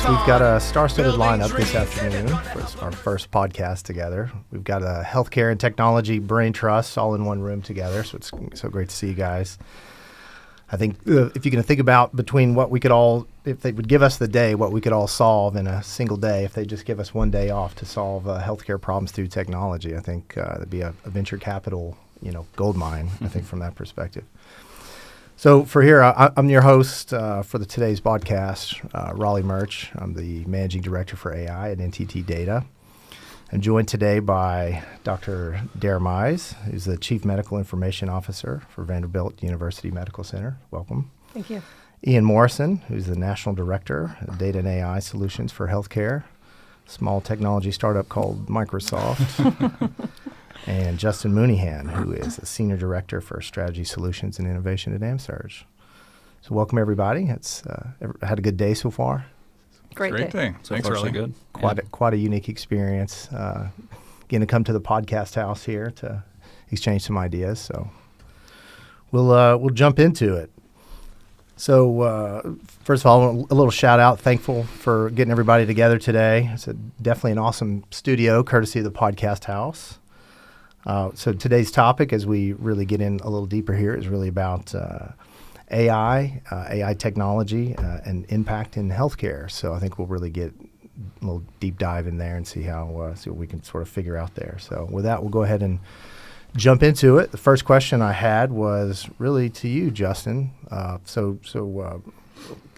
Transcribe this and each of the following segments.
We've got a star-studded lineup this afternoon for our first podcast together. We've got a healthcare and technology brain trust all in one room together, so it's so great to see you guys. I think if you can think about between what we could all, if they would give us the day, what we could all solve in a single day, if they just give us one day off to solve healthcare problems through technology, I think that'd be a venture capital, gold mine, I think, from that perspective. So for here, I'm your host for today's podcast, Raleigh Murch. I'm the Managing Director for AI at NTT DATA. I'm joined today by Dr. Dara Mize, who's the Chief Medical Information Officer for Vanderbilt University Medical Center. Welcome. Thank you. Ian Morrison, who's the National Director of Data and AI Solutions for Healthcare, small technology startup called Microsoft. And Justin Mooneyhan, who is a Senior Director for Strategy Solutions and Innovation at AMSURG. So welcome, everybody. It's had a good day so far. Great day. So Thanks, Raleigh. Good. Quite a unique experience. Getting to come to the podcast house here to exchange some ideas. So we'll jump into it. So first of all, a little shout out. Thankful for getting everybody together today. It's definitely an awesome studio, courtesy of the podcast house. So today's topic, as we really get in a little deeper here, is really about AI technology, and impact in healthcare. So I think we'll really get a little deep dive in there and see what we can sort of figure out there. So with that, we'll go ahead and jump into it. The first question I had was really to you, Justin. So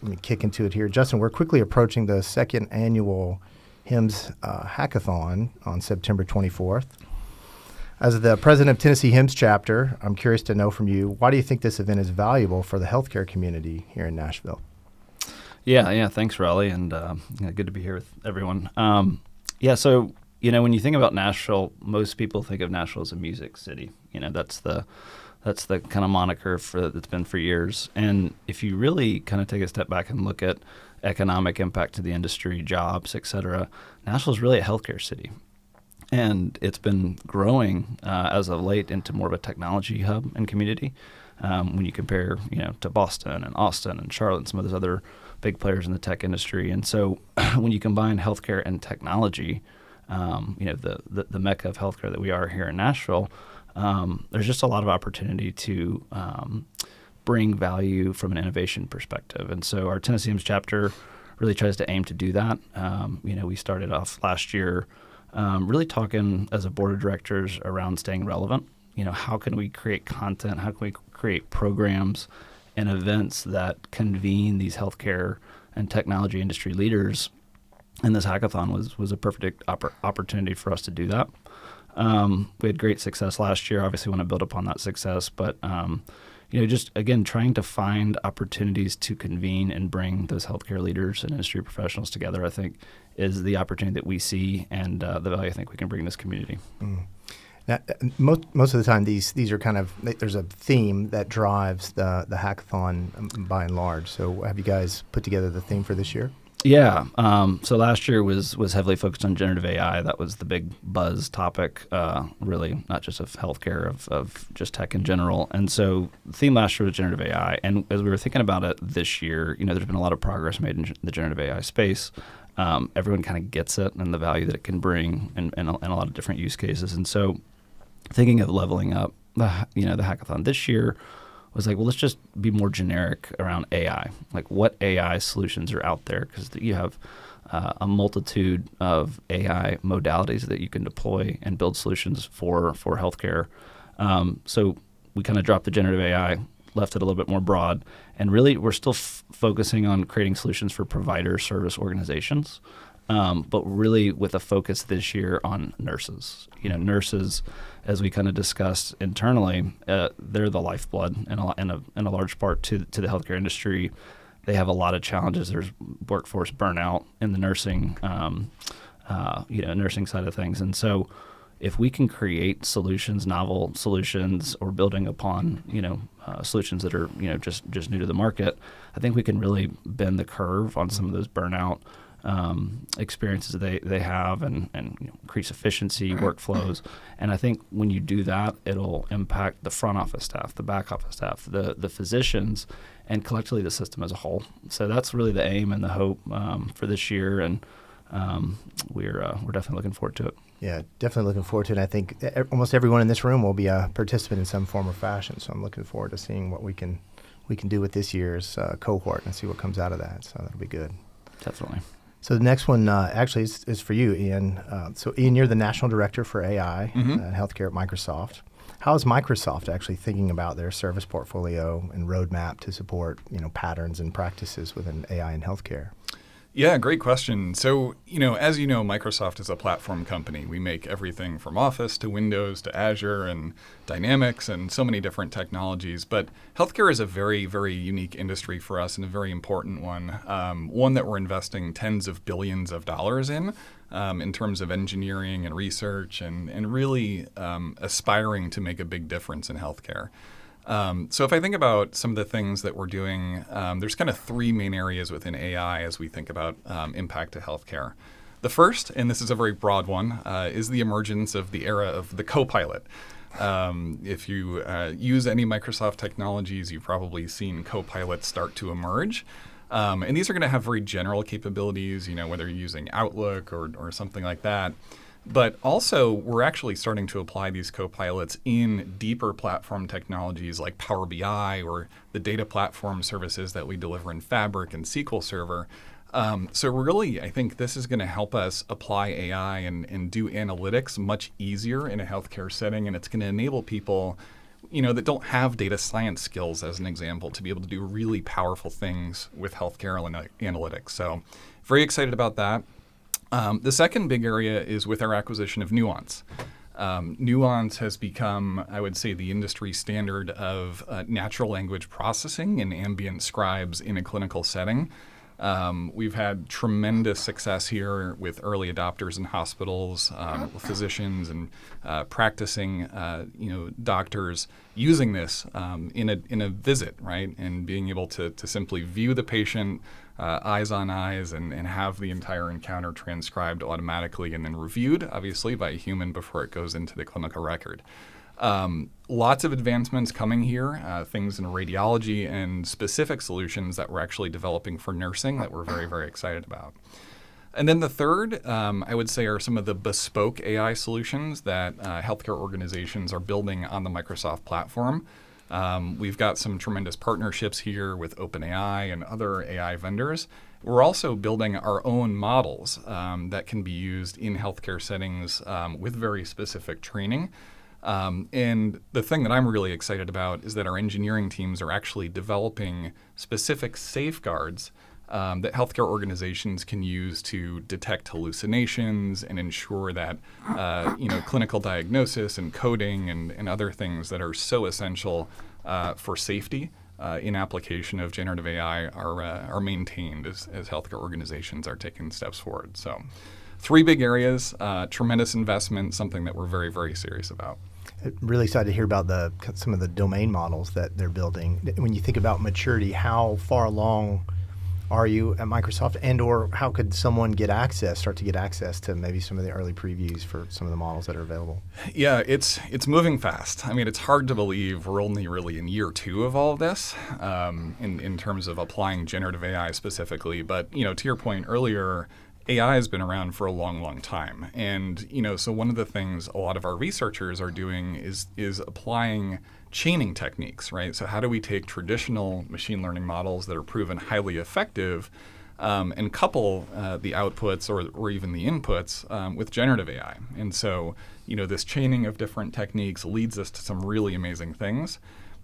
let me kick into it here. Justin, we're quickly approaching the second annual HIMSS Hackathon on September 24th. As the president of Tennessee HIMSS chapter, I'm curious to know from you, why do you think this event is valuable for the healthcare community here in Nashville? Yeah. Thanks, Raleigh, and good to be here with everyone. So when you think about Nashville, most people think of Nashville as a music city. That's the kind of moniker that's been for years. And if you really kind of take a step back and look at economic impact to the industry, jobs, et cetera, Nashville is really a healthcare city. And it's been growing as of late into more of a technology hub and community. When you compare, to Boston and Austin and Charlotte and some of those other big players in the tech industry. And so when you combine healthcare and technology, the mecca of healthcare that we are here in Nashville, there's just a lot of opportunity to bring value from an innovation perspective. And so our Tennessee HIMSS chapter really tries to aim to do that. We started off last year really talking as a board of directors around staying relevant. How can we create content? How can we create programs and events that convene these healthcare and technology industry leaders? And this hackathon was a perfect opportunity for us to do that. We had great success last year. Obviously, want to build upon that success, but just again trying to find opportunities to convene and bring those healthcare leaders and industry professionals together, I think, is the opportunity that we see and the value I think we can bring this community. Mm. Now, most of the time, these are kind of, there's a theme that drives the hackathon by and large. So have you guys put together the theme for this year? Yeah. So last year was heavily focused on generative AI. That was the big buzz topic, really, not just of healthcare, of just tech in general. And so the theme last year was generative AI. And as we were thinking about it this year, there's been a lot of progress made in the generative AI space. Everyone kind of gets it and the value that it can bring in a lot of different use cases. And so thinking of leveling up, the hackathon this year was like, well, let's just be more generic around AI. Like, what AI solutions are out there? Because you have a multitude of AI modalities that you can deploy and build solutions for healthcare. So we kind of dropped the generative AI, left it a little bit more broad, and really we're still focusing on creating solutions for provider service organizations, but really with a focus this year on nurses. Nurses, as we kind of discussed internally, they're the lifeblood in a large part to the healthcare industry. They have a lot of challenges. There's workforce burnout in the nursing, nursing side of things, and so if we can create solutions, novel solutions, or building upon solutions that are just new to the market, I think we can really bend the curve on some of those burnout experiences they have and increase efficiency, workflows. And I think when you do that, it'll impact the front office staff, the back office staff, the physicians, and collectively the system as a whole. So that's really the aim and the hope for this year, and we're definitely looking forward to it. Yeah, definitely looking forward to it. I think almost everyone in this room will be a participant in some form or fashion. So I'm looking forward to seeing what we can do with this year's cohort and see what comes out of that. So that'll be good. Definitely. So the next one actually is for you, Ian. So Ian, you're the National Director for AI and Healthcare at Microsoft. How is Microsoft actually thinking about their service portfolio and roadmap to support patterns and practices within AI in healthcare? Yeah, great question. So, as you know, Microsoft is a platform company. We make everything from Office to Windows to Azure and Dynamics and so many different technologies. But healthcare is a very, very unique industry for us and a very important one, one that we're investing tens of billions of dollars in terms of engineering and research and really aspiring to make a big difference in healthcare. So if I think about some of the things that we're doing, there's kind of three main areas within AI as we think about impact to healthcare. The first, and this is a very broad one, is the emergence of the era of the Copilot. If you use any Microsoft technologies, you've probably seen Copilots start to emerge. And these are going to have very general capabilities, whether you're using Outlook or something like that. But also, we're actually starting to apply these copilots in deeper platform technologies like Power BI or the data platform services that we deliver in Fabric and SQL Server. So really, I think this is going to help us apply AI and do analytics much easier in a healthcare setting, and it's going to enable people that don't have data science skills, as an example, to be able to do really powerful things with healthcare analytics. So very excited about that. The second big area is with our acquisition of Nuance. Nuance has become, I would say, the industry standard of natural language processing and ambient scribes in a clinical setting. We've had tremendous success here with early adopters in hospitals, physicians, and practicing, doctors using this in a visit, right, and being able to simply view the patient eyes on eyes and have the entire encounter transcribed automatically and then reviewed, obviously, by a human before it goes into the clinical record. Lots of advancements coming here, things in radiology and specific solutions that we're actually developing for nursing that we're very, very excited about. And then the third, I would say, are some of the bespoke AI solutions that healthcare organizations are building on the Microsoft platform. We've got some tremendous partnerships here with OpenAI and other AI vendors. We're also building our own models that can be used in healthcare settings with very specific training. And the thing that I'm really excited about is that our engineering teams are actually developing specific safeguards that healthcare organizations can use to detect hallucinations and ensure that clinical diagnosis and coding and other things that are so essential for safety in application of generative AI are maintained as healthcare organizations are taking steps forward. So, three big areas, tremendous investment, something that we're very, very serious about. Really excited to hear about some of the domain models that they're building. When you think about maturity, how far along are you at Microsoft, and/or how could someone start to get access to maybe some of the early previews for some of the models that are available? Yeah, it's moving fast. I mean, it's hard to believe we're only really in year 2 of all of this in terms of applying generative AI specifically. But to your point earlier, AI has been around for a long, long time. And, so one of the things a lot of our researchers are doing is applying chaining techniques, right? So how do we take traditional machine learning models that are proven highly effective and couple the outputs or even the inputs with generative AI? And so, this chaining of different techniques leads us to some really amazing things.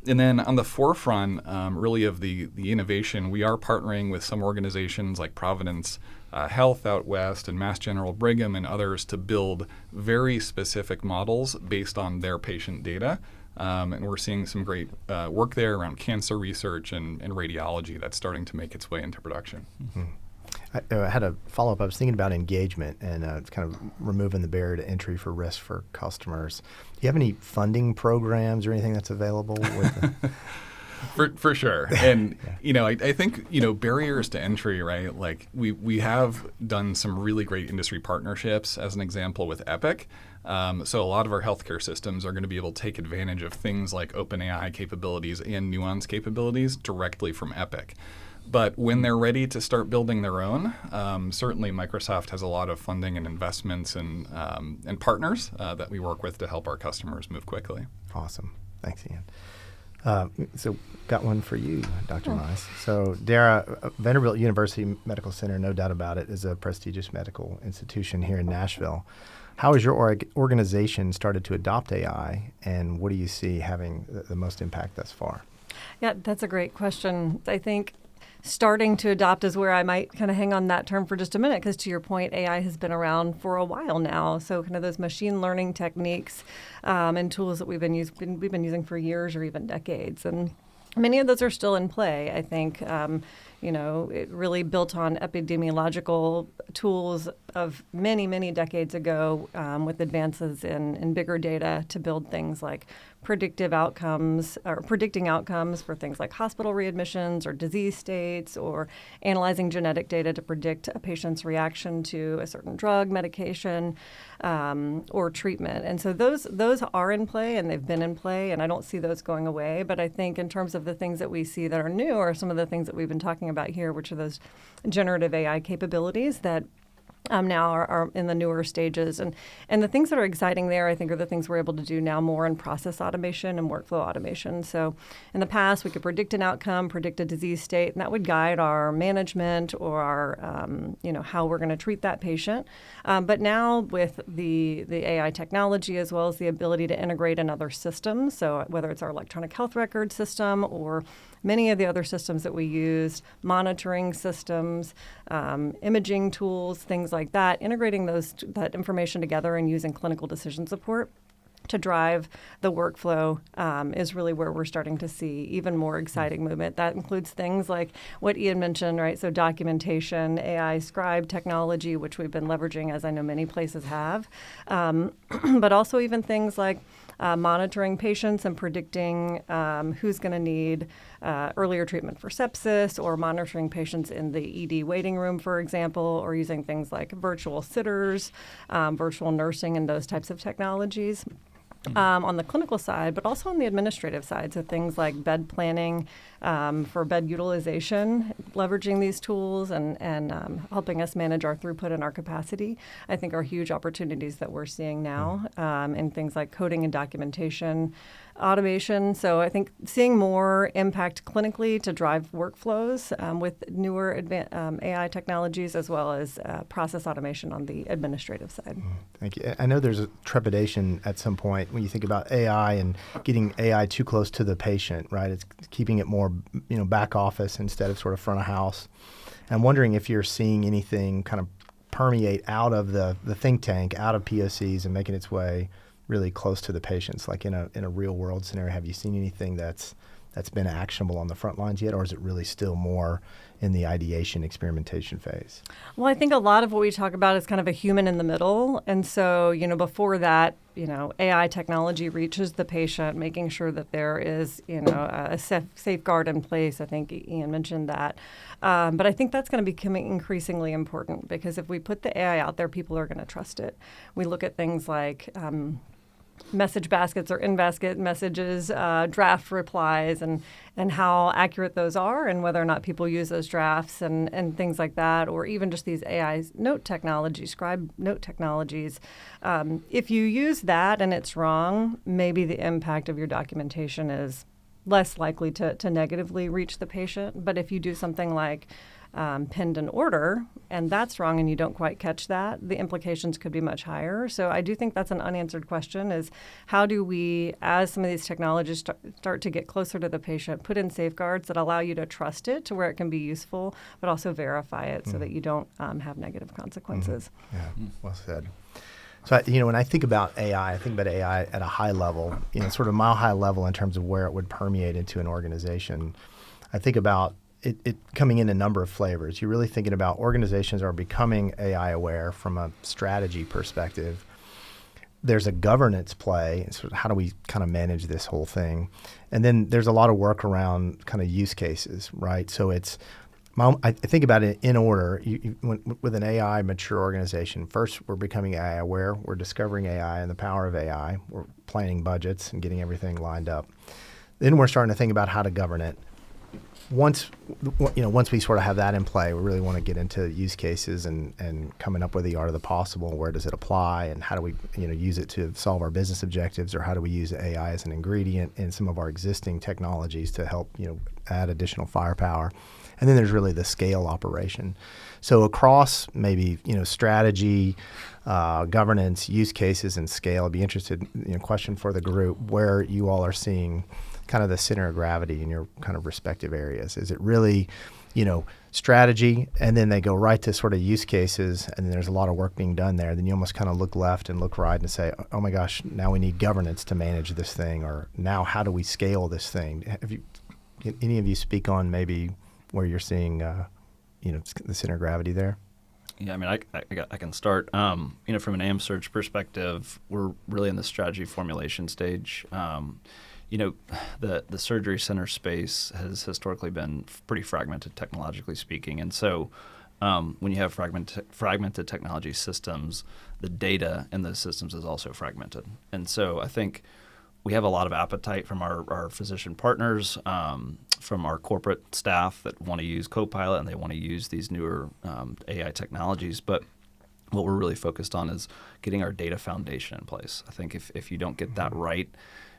And then on the forefront, really, of the innovation, we are partnering with some organizations like Providence Health out west and Mass General Brigham and others to build very specific models based on their patient data. And we're seeing some great work there around cancer research and radiology that's starting to make its way into production. Mm-hmm. I had a follow-up. I was thinking about engagement and kind of removing the barrier to entry for risk for customers. Do you have any funding programs or anything that's available with For sure. And, I think, barriers to entry, right? Like we have done some really great industry partnerships, as an example, with Epic. So a lot of our healthcare systems are going to be able to take advantage of things like OpenAI capabilities and Nuance capabilities directly from Epic. But when they're ready to start building their own, certainly Microsoft has a lot of funding and investments and partners that we work with to help our customers move quickly. Awesome. Thanks, Ian. So got one for you, Dr. Mize. So Dara, Vanderbilt University Medical Center, no doubt about it, is a prestigious medical institution here in Nashville. How has your organization started to adopt AI, and what do you see having the most impact thus far? Yeah, that's a great question. I think starting to adopt is where I might kind of hang on that term for just a minute, because to your point, AI has been around for a while now. So kind of those machine learning techniques and tools that we've been using for years or even decades. And many of those are still in play, I think. It really built on epidemiological tools of many, many decades ago with advances in bigger data to build things like predictive outcomes or predicting outcomes for things like hospital readmissions or disease states, or analyzing genetic data to predict a patient's reaction to a certain drug, medication, or treatment. And so those are in play, and they've been in play, and I don't see those going away. But I think in terms of the things that we see that are new, are some of the things that we've been talking about here, which are those generative AI capabilities that now are in the newer stages. And the things that are exciting there, I think, are the things we're able to do now more in process automation and workflow automation. So in the past, we could predict an outcome, predict a disease state, and that would guide our management or our, how we're going to treat that patient. But now with the AI technology, as well as the ability to integrate in other systems, so whether it's our electronic health record system or many of the other systems that we use, monitoring systems, imaging tools, things like that, integrating that information together and using clinical decision support to drive the workflow is really where we're starting to see even more exciting movement. That includes things like what Ian mentioned, right? So documentation, AI scribe technology, which we've been leveraging, as I know many places have, but also even things like monitoring patients and predicting who's going to need earlier treatment for sepsis, or monitoring patients in the ED waiting room, for example, or using things like virtual sitters, virtual nursing, and those types of technologies. On the clinical side, but also on the administrative side. So things like bed planning for bed utilization, leveraging these tools and helping us manage our throughput and our capacity, I think are huge opportunities that we're seeing now in things like coding and documentation, automation. So I think seeing more impact clinically to drive workflows with newer AI technologies, as well as process automation on the administrative side. Thank you. I know there's a trepidation at some point when you think about AI and getting AI too close to the patient, right? It's keeping it more, back office instead of sort of front of house. I'm wondering if you're seeing anything kind of permeate out of the think tank, out of POCs, and making its way really close to the patients, like in a real world scenario. Have you seen anything that's been actionable on the front lines yet, or is it really still more in the ideation, experimentation phase? Well, I think a lot of what we talk about is kind of a human in the middle. And so, before that, AI technology reaches the patient, making sure that there is, a safeguard in place. I think Ian mentioned that. But I think that's going to become increasingly important, because if we put the AI out there, people are going to trust it. We look at things like message baskets or in-basket messages, draft replies, and how accurate those are, and whether or not people use those drafts and things like that, or even just these AI note technologies, scribe note technologies. If you use that and it's wrong, maybe the impact of your documentation is less likely to negatively reach the patient. But if you do something like penned an order, and that's wrong, and you don't quite catch that, the implications could be much higher. So I do think that's an unanswered question, is how do we, as some of these technologies start to get closer to the patient, put in safeguards that allow you to trust it to where it can be useful, but also verify it so that you don't have negative consequences. Yeah, well said. So, when I think about AI, I think about AI at a high level, sort of mile high level in terms of where it would permeate into an organization. I think about it coming in a number of flavors. You're really thinking about organizations are becoming AI aware from a strategy perspective. there's a governance play. So how do we kind of manage this whole thing? And then there's a lot of work around kind of use cases, right? So I think about it in order. With an AI mature organization, first we're becoming AI aware. We're discovering AI and the power of AI. We're planning budgets and getting everything lined up. Then we're starting to think about how to govern it. Once we sort of have that in play, we really want to get into use cases and coming up with the art of the possible. Where does it apply, and how do we use it to solve our business objectives, or how do we use AI as an ingredient in some of our existing technologies to help add additional firepower? And then there's really the scale operation. So across maybe strategy, governance, use cases, and scale, I'd be interested. Question for the group: where you all are seeing kind of the center of gravity in your kind of respective areas? Is it really, strategy, and then they go right to sort of use cases, and then there's a lot of work being done there. Then you almost kind of look left and look right and say, oh my gosh, now we need governance to manage this thing, or now how do we scale this thing? Any of you speak on maybe where you're seeing, the center of gravity there? Yeah, I mean, I can start. From an AMSURG perspective, we're really in the strategy formulation stage. The surgery center space has historically been pretty fragmented, technologically speaking, and so when you have fragmented technology systems, the data in those systems is also fragmented. And so I think we have a lot of appetite from our physician partners, from our corporate staff that want to use Copilot and they want to use these newer AI technologies. But what we're really focused on is getting our data foundation in place. I think if you don't get that right,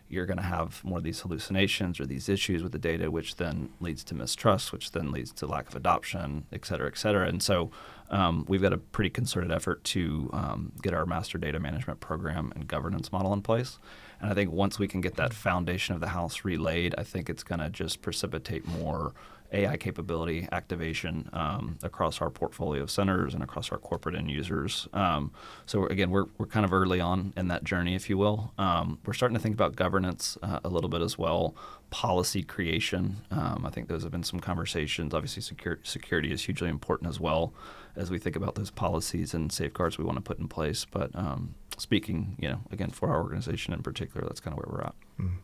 you're going to have more of these hallucinations or these issues with the data, which then leads to mistrust, which then leads to lack of adoption, et cetera, et cetera. And so we've got a pretty concerted effort to get our master data management program and governance model in place. And I think once we can get that foundation of the house relayed, I think it's going to just precipitate more AI capability activation across our portfolio of centers and across our corporate end users. So again, we're kind of early on in that journey, if you will. We're starting to think about governance a little bit as well, policy creation. I think those have been some conversations. Obviously, security is hugely important as well as we think about those policies and safeguards we want to put in place. But speaking, again, for our organization in particular, that's kind of where we're at. Mm-hmm.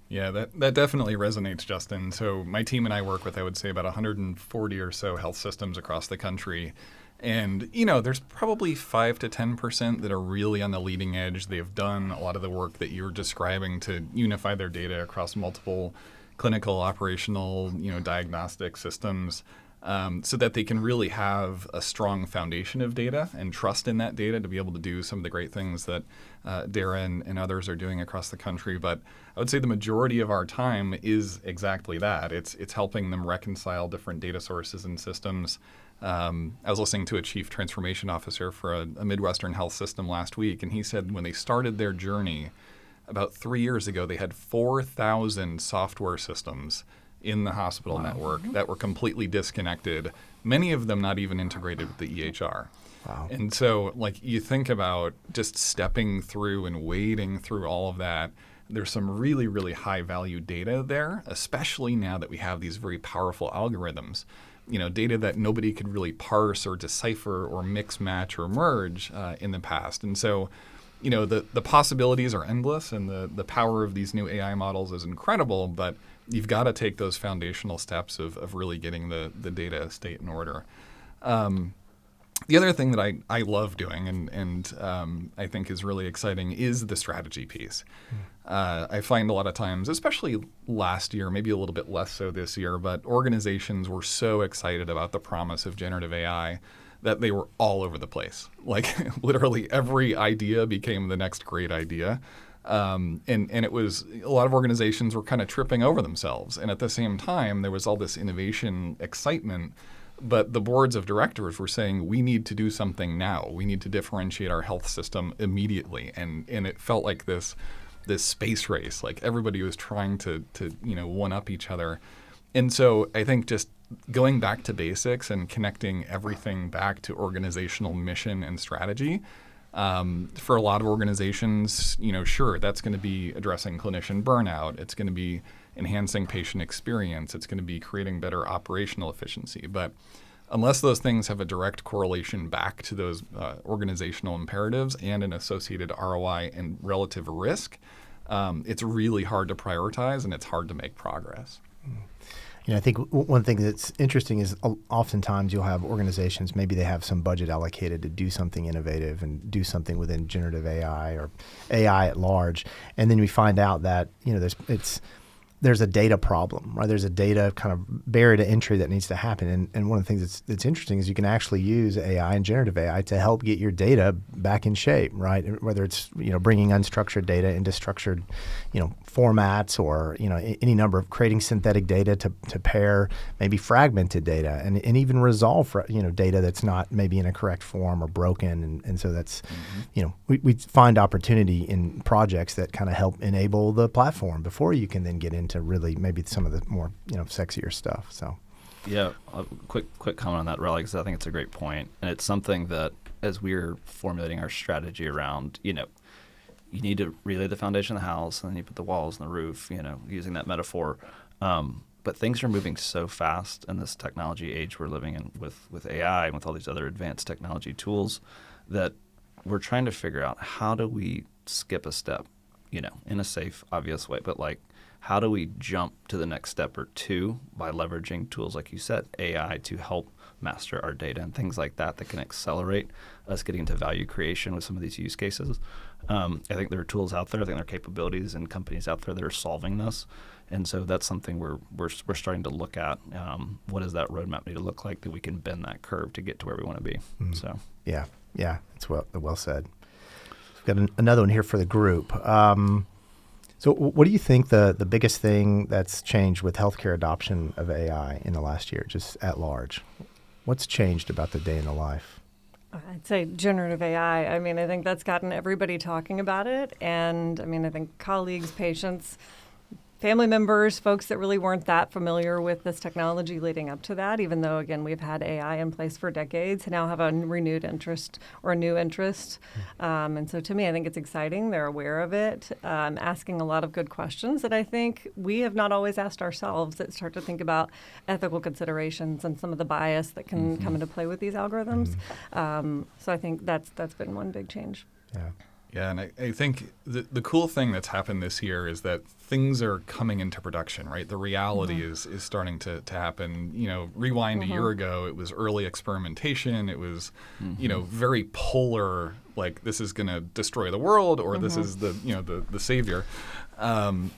Yeah, that definitely resonates, Justin. So my team and I work with, I would say, about 140 or so health systems across the country. And, there's probably 5 to 10% that are really on the leading edge. They have done a lot of the work that you're describing to unify their data across multiple clinical, operational, diagnostic systems, so that they can really have a strong foundation of data and trust in that data to be able to do some of the great things that Dara and others are doing across the country. But I would say the majority of our time is exactly that. It's helping them reconcile different data sources and systems. I was listening to a chief transformation officer for a Midwestern health system last week, and he said when they started their journey about 3 years ago, they had 4,000 software systems in the hospital network that were completely disconnected, many of them not even integrated with the EHR. Wow. And so, you think about just stepping through and wading through all of that, there's some really, really high-value data there, especially now that we have these very powerful algorithms. Data that nobody could really parse or decipher or mix, match, or merge in the past. And so, the possibilities are endless, and the power of these new AI models is incredible, but you've got to take those foundational steps of really getting the data state in order. The other thing that I love doing and I think is really exciting is the strategy piece. I find a lot of times, especially last year, maybe a little bit less so this year, but organizations were so excited about the promise of generative AI that they were all over the place. Literally every idea became the next great idea. And it was a lot of organizations were kind of tripping over themselves. And at the same time, there was all this innovation excitement, but the boards of directors were saying, we need to do something now. We need to differentiate our health system immediately. And it felt like this space race, like everybody was trying to one up each other. And so I think just going back to basics and connecting everything back to organizational mission and strategy. For a lot of organizations, sure, that's going to be addressing clinician burnout. It's going to be enhancing patient experience. It's going to be creating better operational efficiency. But unless those things have a direct correlation back to those organizational imperatives and an associated ROI and relative risk, it's really hard to prioritize and it's hard to make progress. I think one thing that's interesting is oftentimes you'll have organizations, maybe they have some budget allocated to do something innovative and do something within generative AI or AI at large, and then we find out that there's a data problem, right? There's a data kind of barrier to entry that needs to happen. And one of the things that's interesting is you can actually use AI and generative AI to help get your data back in shape, right? Whether it's, bringing unstructured data into structured, formats, or, any number of creating synthetic data to pair maybe fragmented data and even resolve, data that's not maybe in a correct form or broken. And so that's, we find opportunity in projects that kind of help enable the platform before you can then get into really maybe some of the more sexier stuff. So yeah, a quick comment on that, Raleigh, because I think it's a great point, and it's something that as we're formulating our strategy around, you need to relay the foundation of the house, and then you put the walls and the roof, using that metaphor. But things are moving so fast in this technology age we're living in with AI and with all these other advanced technology tools that we're trying to figure out how do we skip a step, in a safe, obvious way, but how do we jump to the next step or two by leveraging tools like you said, AI, to help master our data and things like that can accelerate us getting to value creation with some of these use cases. I think there are tools out there. I think there are capabilities and companies out there that are solving this. And so that's something we're starting to look at. What does that roadmap need to look like that we can bend that curve to get to where we want to be? So yeah, it's well said. We've got another one here for the group. So what do you think the biggest thing that's changed with healthcare adoption of AI in the last year, just at large? What's changed about the day in the life? I'd say generative AI. I mean, I think that's gotten everybody talking about it. And I mean, I think colleagues, patients, family members, folks that really weren't that familiar with this technology leading up to that, even though, again, we've had AI in place for decades, now have a renewed interest or a new interest. And so to me, I think it's exciting. They're aware of it, asking a lot of good questions that I think we have not always asked ourselves, that start to think about ethical considerations and some of the bias that can come into play with these algorithms. So I think that's been one big change. Yeah. Yeah, and I think the cool thing that's happened this year is that things are coming into production, right? The reality is starting to happen. Rewind a year ago, it was early experimentation. It was, very polar, like this is going to destroy the world or this is the savior. And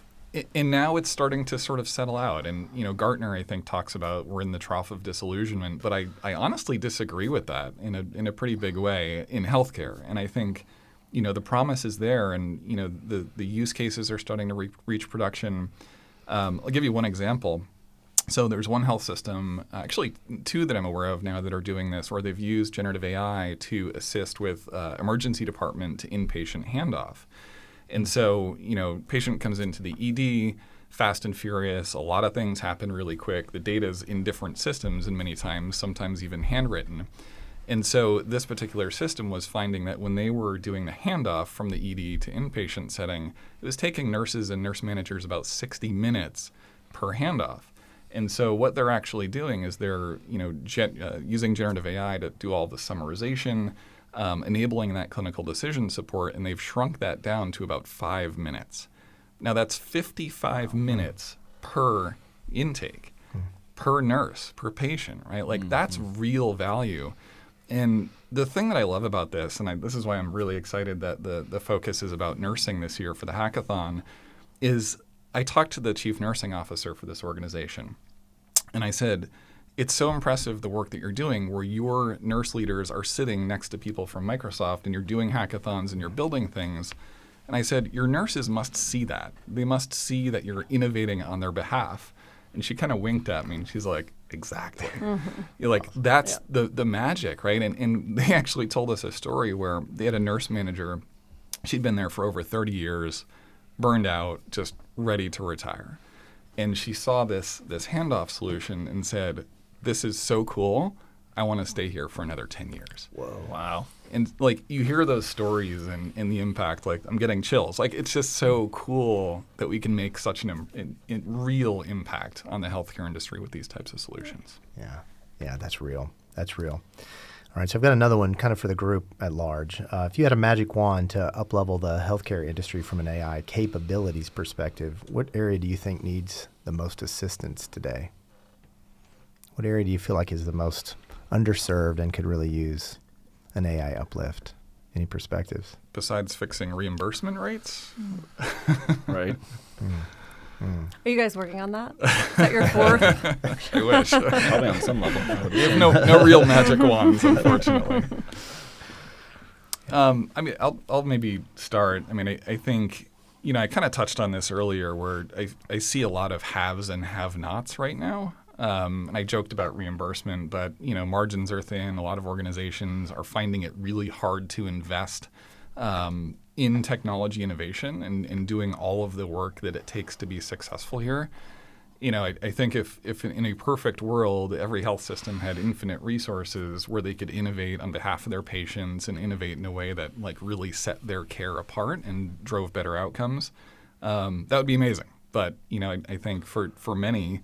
now it's starting to sort of settle out. And, Gartner, I think, talks about we're in the trough of disillusionment. But I honestly disagree with that in a pretty big way in healthcare. And I think the promise is there, and the use cases are starting to reach production. I'll give you one example. So there's one health system, actually two that I'm aware of now that are doing this, where they've used generative AI to assist with emergency department to inpatient handoff. And so patient comes into the ED, fast and furious. A lot of things happen really quick. The data's in different systems, and many times, sometimes even handwritten. And so this particular system was finding that when they were doing the handoff from the ED to inpatient setting, it was taking nurses and nurse managers about 60 minutes per handoff. And so what they're actually doing is they're using generative AI to do all the summarization, enabling that clinical decision support, and they've shrunk that down to about 5 minutes. Now that's 55 minutes per intake, per nurse, per patient, right? Like that's real value. And the thing that I love about this, and this is why I'm really excited that the focus is about nursing this year for the hackathon, is I talked to the chief nursing officer for this organization. And I said, it's so impressive the work that you're doing where your nurse leaders are sitting next to people from Microsoft and you're doing hackathons and you're building things. And I said, your nurses must see that. They must see that you're innovating on their behalf. And she kind of winked at me and she's like, exactly. You're like, that's the magic, right? And they actually told us a story where they had a nurse manager. She'd been there for over 30 years, burned out, just ready to retire. And she saw this handoff solution and said, this is so cool. I want to stay here for another 10 years. Whoa. Wow. And like you hear those stories and the impact, like I'm getting chills. Like it's just so cool that we can make such an real impact on the healthcare industry with these types of solutions. Yeah, that's real. That's real. All right, so I've got another one kind of for the group at large. If you had a magic wand to up-level the healthcare industry from an AI capabilities perspective, what area do you think needs the most assistance today? What area do you feel like is the most underserved and could really use an AI uplift? Any perspectives? Besides fixing reimbursement rates? Right. Are you guys working on that? Is that your fourth? I wish. Probably on some level. We have no real magic wands, unfortunately. I mean, I'll maybe start. I mean, I think, I kind of touched on this earlier where I see a lot of haves and have-nots right now. And I joked about reimbursement, but, margins are thin. A lot of organizations are finding it really hard to invest in technology innovation and doing all of the work that it takes to be successful here. I think if in a perfect world, every health system had infinite resources where they could innovate on behalf of their patients and innovate in a way that really set their care apart and drove better outcomes, that would be amazing. But, I think for many,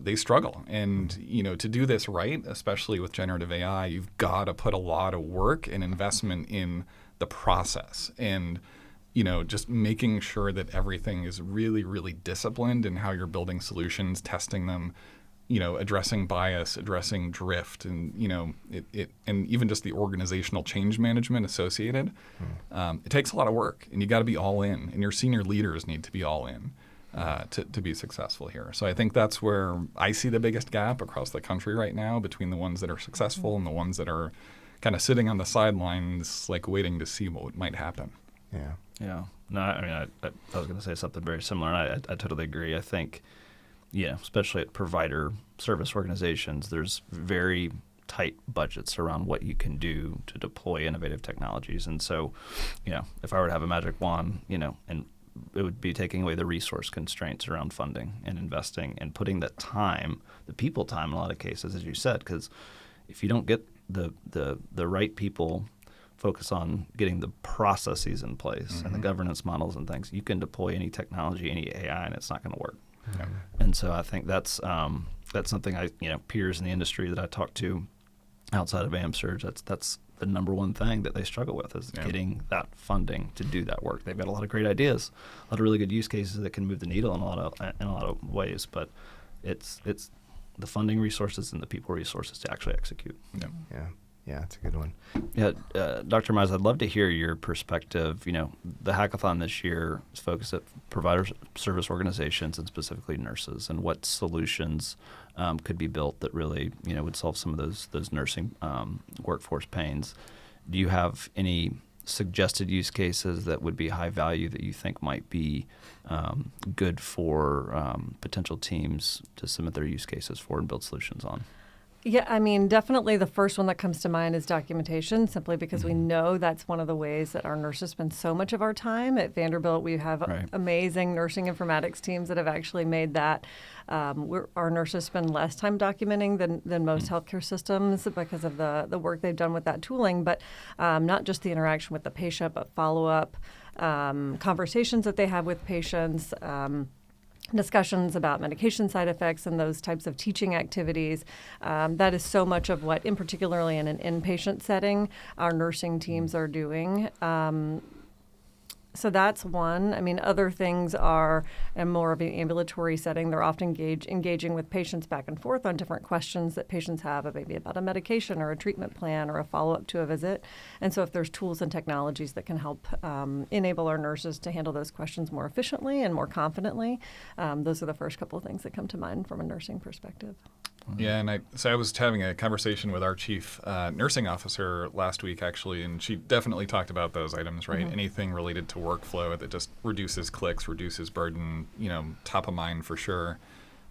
they struggle. And, to do this right, especially with generative AI, you've got to put a lot of work and investment in the process and, just making sure that everything is really, really disciplined in how you're building solutions, testing them, addressing bias, addressing drift, and, and even just the organizational change management associated. It takes a lot of work, and you got to be all in, and your senior leaders need to be all in. To be successful here. So I think that's where I see the biggest gap across the country right now between the ones that are successful and the ones that are kind of sitting on the sidelines, waiting to see what might happen. Yeah. Yeah. No, I mean, I was going to say something very similar, and I totally agree. I think, especially at provider service organizations, there's very tight budgets around what you can do to deploy innovative technologies. And so, if I were to have a magic wand, and it would be taking away the resource constraints around funding and investing and putting that time, the people time in a lot of cases, as you said, because if you don't get the right people focus on getting the processes in place and the governance models and things, you can deploy any technology, any AI, and it's not going to work. Yeah. And so I think that's something peers in the industry that I talk to outside of AMSURG, that's the number one thing that they struggle with is getting that funding to do that work. They've got a lot of great ideas, a lot of really good use cases that can move the needle in a lot of ways, but it's the funding resources and the people resources to actually execute. Yeah, that's a good one. Yeah, Dr. Mize, I'd love to hear your perspective. The hackathon this year is focused at provider service organizations and specifically nurses, and what solutions could be built that really, would solve some of those nursing workforce pains. Do you have any suggested use cases that would be high value that you think might be good for potential teams to submit their use cases for and build solutions on? Yeah, I mean, definitely the first one that comes to mind is documentation, simply because we know that's one of the ways that our nurses spend so much of our time. At Vanderbilt, we have amazing nursing informatics teams that have actually made that. Our nurses spend less time documenting than most healthcare systems because of the work they've done with that tooling, but not just the interaction with the patient, but follow-up conversations that they have with patients, discussions about medication side effects and those types of teaching activities. That is so much of what, in particularly in an inpatient setting, our nursing teams are doing. So that's one. I mean, other things are in more of an ambulatory setting. They're often engaging with patients back and forth on different questions that patients have, maybe about a medication or a treatment plan or a follow-up to a visit. And so if there's tools and technologies that can help enable our nurses to handle those questions more efficiently and more confidently, those are the first couple of things that come to mind from a nursing perspective. Yeah, and I was having a conversation with our chief nursing officer last week, actually, and she definitely talked about those items, right? Anything related to workflow that just reduces clicks, reduces burden, top of mind for sure.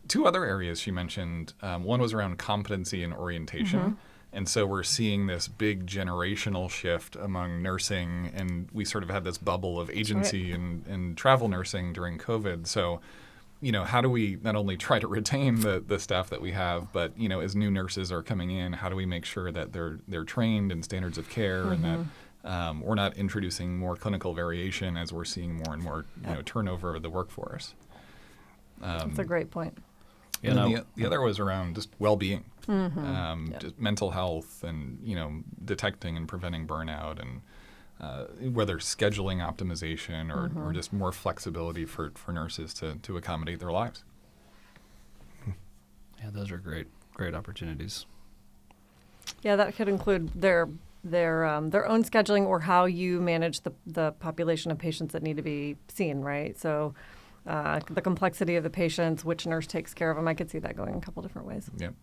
Two other areas she mentioned. One was around competency and orientation. And so we're seeing this big generational shift among nursing, and we sort of had this bubble of agency and travel nursing during COVID. So how do we not only try to retain the staff that we have, but, as new nurses are coming in, how do we make sure that they're trained in standards of care and that we're not introducing more clinical variation as we're seeing more and more turnover of the workforce? That's a great point. You know, the other was around just well-being, just mental health, and detecting and preventing burnout, and whether scheduling optimization or just more flexibility for nurses to accommodate their lives. Yeah, those are great opportunities. Yeah, that could include their own scheduling or how you manage the population of patients that need to be seen, right? So the complexity of the patients, which nurse takes care of them, I could see that going a couple different ways. Yep.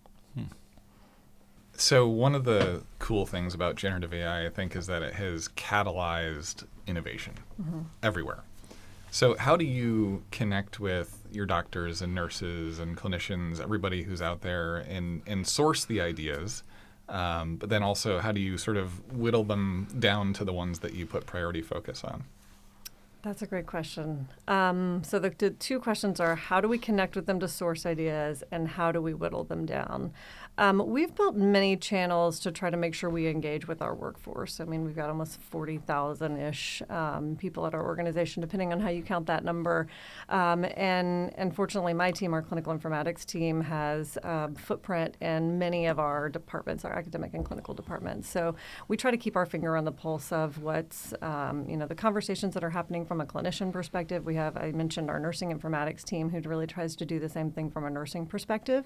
So one of the cool things about generative AI, I think, is that it has catalyzed innovation everywhere. So how do you connect with your doctors and nurses and clinicians, everybody who's out there, and source the ideas? But then also, how do you sort of whittle them down to the ones that you put priority focus on? That's a great question. So the two questions are, how do we connect with them to source ideas, and how do we whittle them down? We've built many channels to try to make sure we engage with our workforce. I mean, we've got almost 40,000-ish people at our organization, depending on how you count that number. And fortunately, my team, our clinical informatics team, has footprint in many of our departments, our academic and clinical departments. So we try to keep our finger on the pulse of what's, the conversations that are happening from a clinician perspective. I mentioned our nursing informatics team, who really tries to do the same thing from a nursing perspective.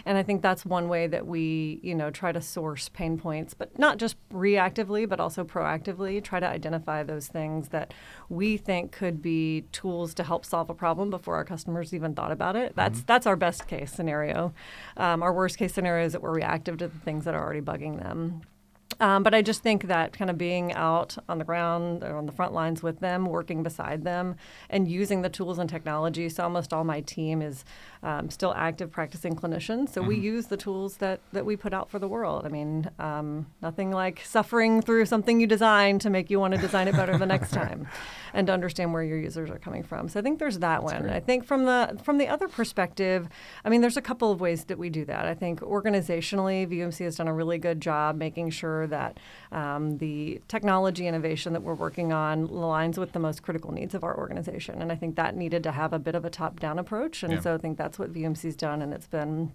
And I think that's one way that we, try to source pain points, but not just reactively, but also proactively, try to identify those things that we think could be tools to help solve a problem before our customers even thought about it. That's our best case scenario. Our worst case scenario is that we're reactive to the things that are already bugging them. But I just think that kind of being out on the ground or on the front lines with them, working beside them, and using the tools and technology. So almost all my team is still active practicing clinicians. So we use the tools that we put out for the world. I mean, nothing like suffering through something you designed to make you want to design it better the next time, and to understand where your users are coming from. So I think there's that one. Great. I think from the other perspective, I mean, there's a couple of ways that we do that. I think organizationally, VUMC has done a really good job making sure that the technology innovation that we're working on aligns with the most critical needs of our organization. And I think that needed to have a bit of a top-down approach. And so I think that's what VUMC's done, and it's been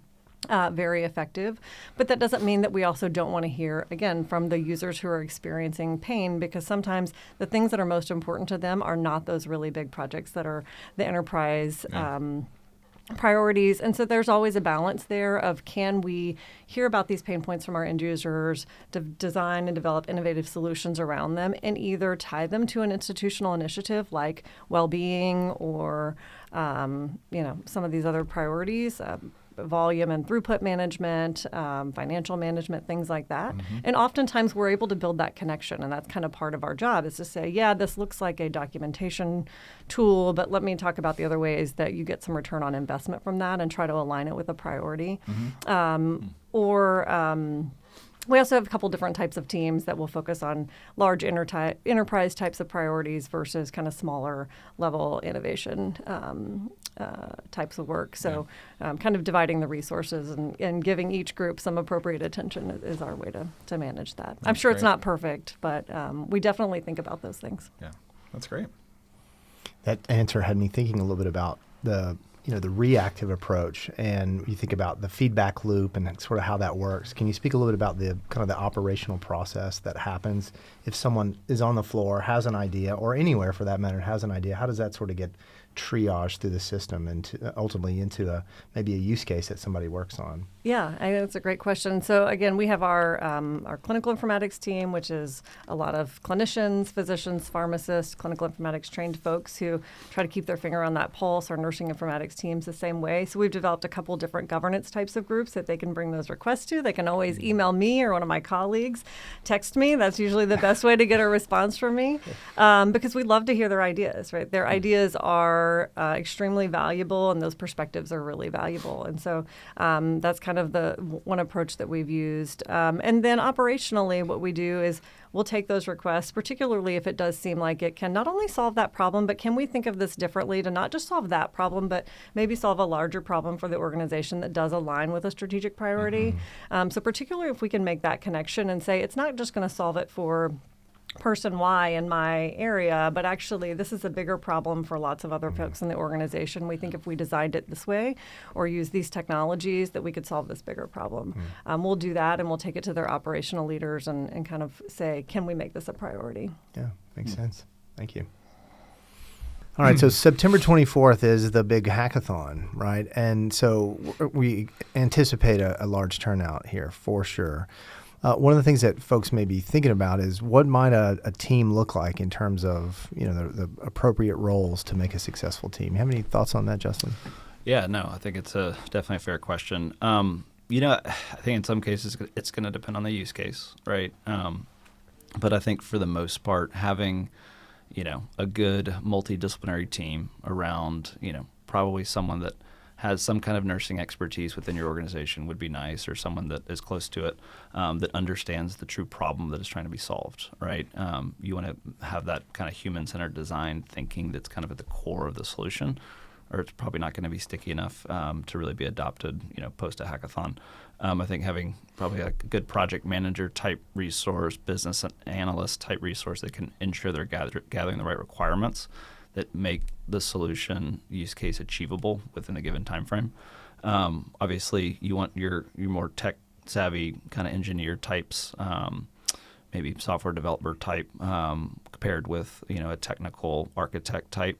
very effective. But that doesn't mean that we also don't want to hear, again, from the users who are experiencing pain, because sometimes the things that are most important to them are not those really big projects that are the enterprise priorities. And so there's always a balance there of, can we hear about these pain points from our end users, design and develop innovative solutions around them, and either tie them to an institutional initiative like well-being or some of these other priorities, volume and throughput management, financial management, things like that. And oftentimes we're able to build that connection, and that's kind of part of our job, is to say, yeah, this looks like a documentation tool, but let me talk about the other ways that you get some return on investment from that, and try to align it with a priority. We also have a couple different types of teams that will focus on large enterprise types of priorities versus kind of smaller level innovation types of work. So kind of dividing the resources and giving each group some appropriate attention is our way to manage that. I'm sure it's not perfect, but we definitely think about those things. Yeah, that's great. That answer had me thinking a little bit about the reactive approach, and you think about the feedback loop and sort of how that works. Can you speak a little bit about the kind of the operational process that happens if someone is on the floor, has an idea, or anywhere for that matter has an idea? How does that sort of get triaged through the system and ultimately into maybe a use case that somebody works on? Yeah, I think that's a great question. So again, we have our clinical informatics team, which is a lot of clinicians, physicians, pharmacists, clinical informatics trained folks who try to keep their finger on that pulse. Our nursing informatics teams the same way. So we've developed a couple different governance types of groups that they can bring those requests to. They can always email me or one of my colleagues, text me. That's usually the best way to get a response from me, because we love to hear their ideas, right? Their ideas are extremely valuable, and those perspectives are really valuable. And so that's kind of the one approach that we've used. And then operationally, what we do is we'll take those requests, particularly if it does seem like it can not only solve that problem, but can we think of this differently to not just solve that problem, but maybe solve a larger problem for the organization that does align with a strategic priority. So particularly if we can make that connection and say it's not just going to solve it for person Y in my area, but actually this is a bigger problem for lots of other folks in the organization. We think if we designed it this way or use these technologies that we could solve this bigger problem. We'll do that and we'll take it to their operational leaders and kind of say, can we make this a priority? Yeah, makes sense. Thank you. All right, so September 24th is the big hackathon, right? And so we anticipate a large turnout here for sure. One of the things that folks may be thinking about is what might a team look like in terms of the appropriate roles to make a successful team. You have any thoughts on that, Justin? Yeah, no, I think it's definitely a fair question. I think in some cases it's going to depend on the use case, right? But I think for the most part, having a good multidisciplinary team around, probably someone that has some kind of nursing expertise within your organization would be nice, or someone that is close to it, that understands the true problem that is trying to be solved, right? You want to have that kind of human-centered design thinking that's kind of at the core of the solution, or it's probably not going to be sticky enough to really be adopted, post a hackathon. I think having probably a good project manager type resource, business analyst type resource that can ensure they're gathering the right requirements that make the solution use case achievable within a given time frame. Obviously, you want your more tech savvy kind of engineer types, maybe software developer type, paired with a technical architect type.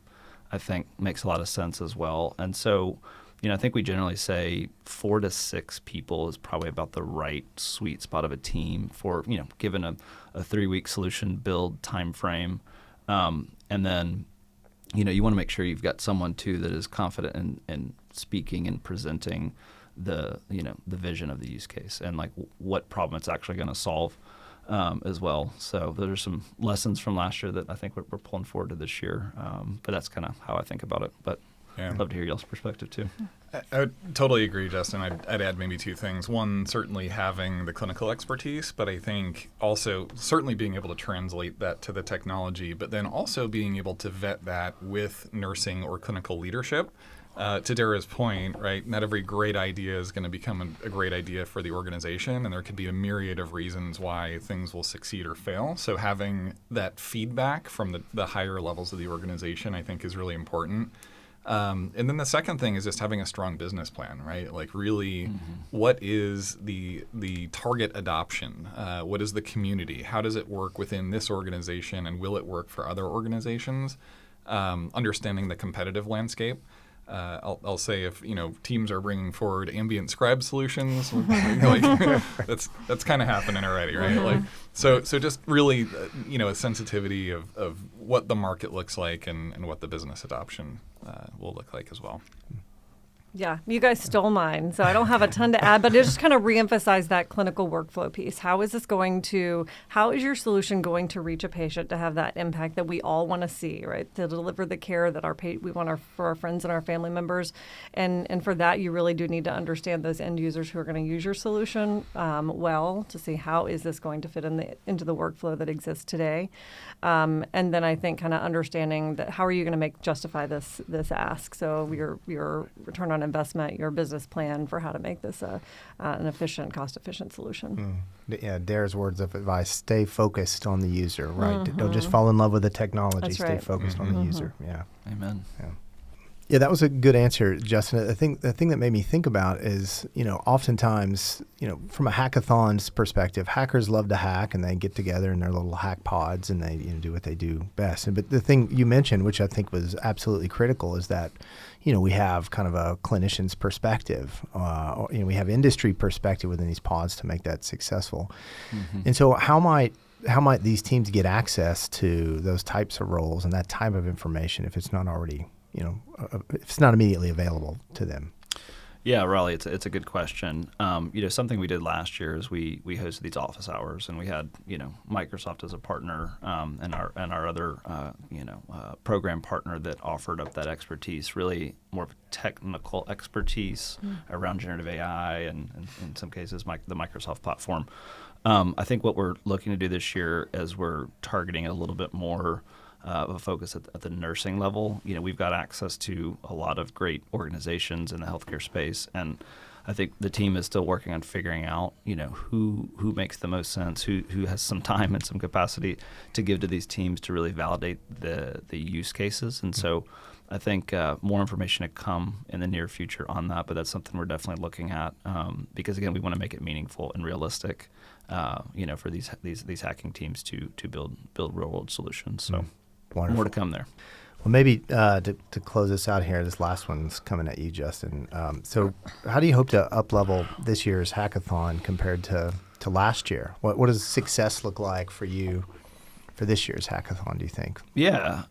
I think makes a lot of sense as well. And so, I think we generally say 4 to 6 people is probably about the right sweet spot of a team for given a 3-week solution build time frame, and then. You want to make sure you've got someone too that is confident in speaking and presenting the vision of the use case and like what problem it's actually going to solve as well. So those are some lessons from last year that I think we're pulling forward to this year. But that's kind of how I think about it. But I'd love to hear y'all's perspective too. I would totally agree, Justin. I'd add maybe 2 things. One, certainly having the clinical expertise, but I think also certainly being able to translate that to the technology, but then also being able to vet that with nursing or clinical leadership. To Dara's point, right, not every great idea is going to become a great idea for the organization, and there could be a myriad of reasons why things will succeed or fail. So having that feedback from the higher levels of the organization, I think, is really important. And then the second thing is just having a strong business plan, right? Like really, what is the target adoption? What is the community? How does it work within this organization, and will it work for other organizations? Understanding the competitive landscape. I'll say if teams are bringing forward ambient scribe solutions, that's kind of happening already, right? Like so just really a sensitivity of what the market looks like and what the business adoption will look like as well. Yeah, you guys stole mine, so I don't have a ton to add, but it just kind of reemphasize that clinical workflow piece. How is your solution going to reach a patient to have that impact that we all want to see, right? To deliver the care that we want for our friends and our family members. And for that, you really do need to understand those end users who are going to use your solution well to see how is this going to fit into the workflow that exists today. And then I think kind of understanding that how are you going to justify this ask? So your return on investment, your business plan for how to make this an efficient, cost-efficient solution. Yeah, Dara's words of advice: stay focused on the user. Right, don't just fall in love with the technology. That's stay right. focused on the user. Yeah, Amen. Yeah, that was a good answer, Justin. I think the thing that made me think about is, oftentimes, from a hackathon's perspective, hackers love to hack and they get together in their little hack pods and they do what they do best. But the thing you mentioned, which I think was absolutely critical, is that, we have kind of a clinician's perspective. We have industry perspective within these pods to make that successful. And so how might these teams get access to those types of roles and that type of information if it's not already if it's not immediately available to them? Yeah, Raleigh, it's a good question. Something we did last year is we hosted these office hours, and we had Microsoft as a partner, and our other program partner that offered up that expertise, really more of technical expertise around generative AI and in some cases the Microsoft platform. I think what we're looking to do this year, as we're targeting a little bit more of a focus at the nursing level, we've got access to a lot of great organizations in the healthcare space, and I think the team is still working on figuring out, who makes the most sense, who has some time and some capacity to give to these teams to really validate the use cases. And so I think more information to come in the near future on that, but that's something we're definitely looking at because, again, we want to make it meaningful and realistic, for these hacking teams to build real-world solutions. So Wonderful. More to come there. Well, maybe to close this out here, this last one's coming at you, Justin. So how do you hope to up-level this year's hackathon compared to last year? What does success look like for you for this year's hackathon, do you think? Yeah,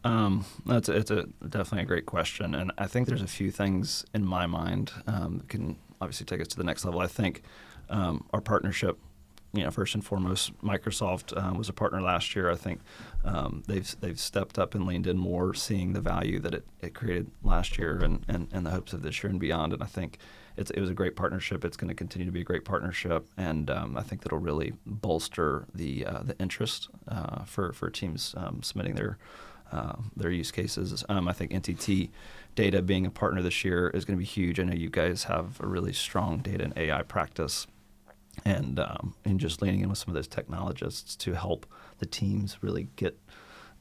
it's definitely a great question. And I think there's a few things in my mind that can obviously take us to the next level. I think our partnership, first and foremost, Microsoft was a partner last year. I think they've stepped up and leaned in more, seeing the value that it created last year and the hopes of this year and beyond. And I think it was a great partnership. It's going to continue to be a great partnership, and I think that'll really bolster the interest for teams submitting their use cases. I think NTT Data being a partner this year is going to be huge. I know you guys have a really strong data and AI practice. And just leaning in with some of those technologists to help the teams really get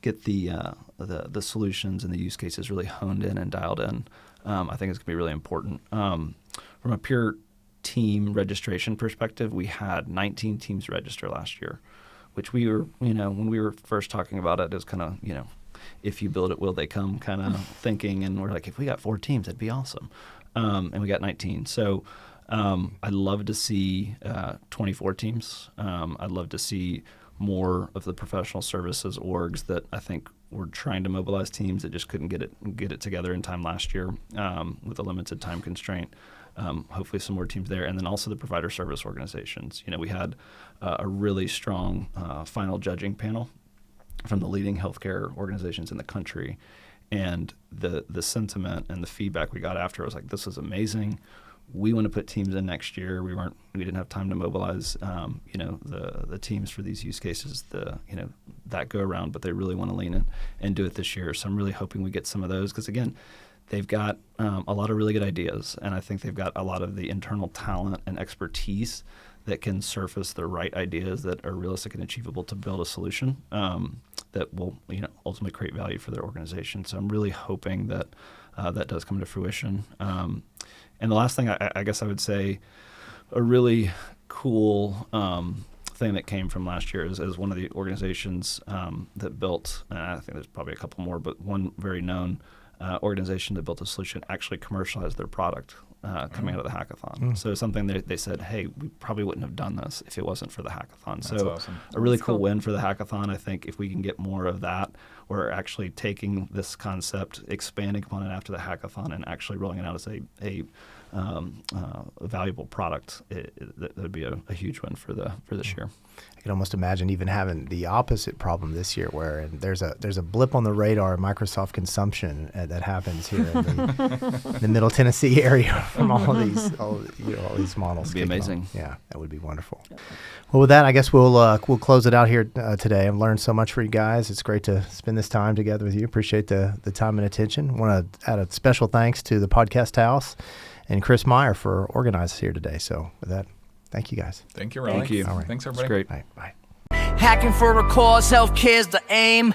the solutions and the use cases really honed in and dialed in, I think it's going to be really important. From a pure team registration perspective, we had 19 teams register last year, which we were, when we were first talking about it was kind of, if you build it, will they come kind of thinking. And we're like, if we got 4 teams, that'd be awesome. And we got 19. So I'd love to see 24 teams. I'd love to see more of the professional services orgs that I think were trying to mobilize teams that just couldn't get it together in time last year with a limited time constraint. Hopefully some more teams there. And then also the provider service organizations. We had a really strong final judging panel from the leading healthcare organizations in the country. And the sentiment and the feedback we got after was like, this was amazing. We want to put teams in next year. We didn't have time to mobilize, the teams for these use cases, that go around, but they really want to lean in and do it this year. So I'm really hoping we get some of those because, again, they've got a lot of really good ideas, and I think they've got a lot of the internal talent and expertise that can surface the right ideas that are realistic and achievable to build a solution that will, ultimately create value for their organization. So I'm really hoping that that does come to fruition. And the last thing I guess I would say, a really cool thing that came from last year is one of the organizations that built, and I think there's probably a couple more, but one very known organization that built a solution actually commercialized their product coming out of the hackathon. So something they said, hey, we probably wouldn't have done this if it wasn't for the hackathon. That's so awesome. A really cool win for the hackathon. I think if we can get more of that, we're actually taking this concept, expanding upon it after the hackathon, and actually rolling it out as a valuable product. That would be a huge win for this year. I can almost imagine even having the opposite problem this year, where there's a blip on the radar of Microsoft consumption that happens here in the Middle Tennessee area from all these models. It'd be amazing. Yeah, that would be wonderful. Well, with that, I guess we'll close it out here today. I've learned so much for you guys. It's great to spend this time together with you. Appreciate the time and attention. Want to add a special thanks to the Podcast House and Chris Meyer for organizing here today. So with that, thank you guys. Thank you, Raleigh. Thank you. All right. Thanks, It's everybody. great. Bye. Hacking for a cause, healthcare's the aim.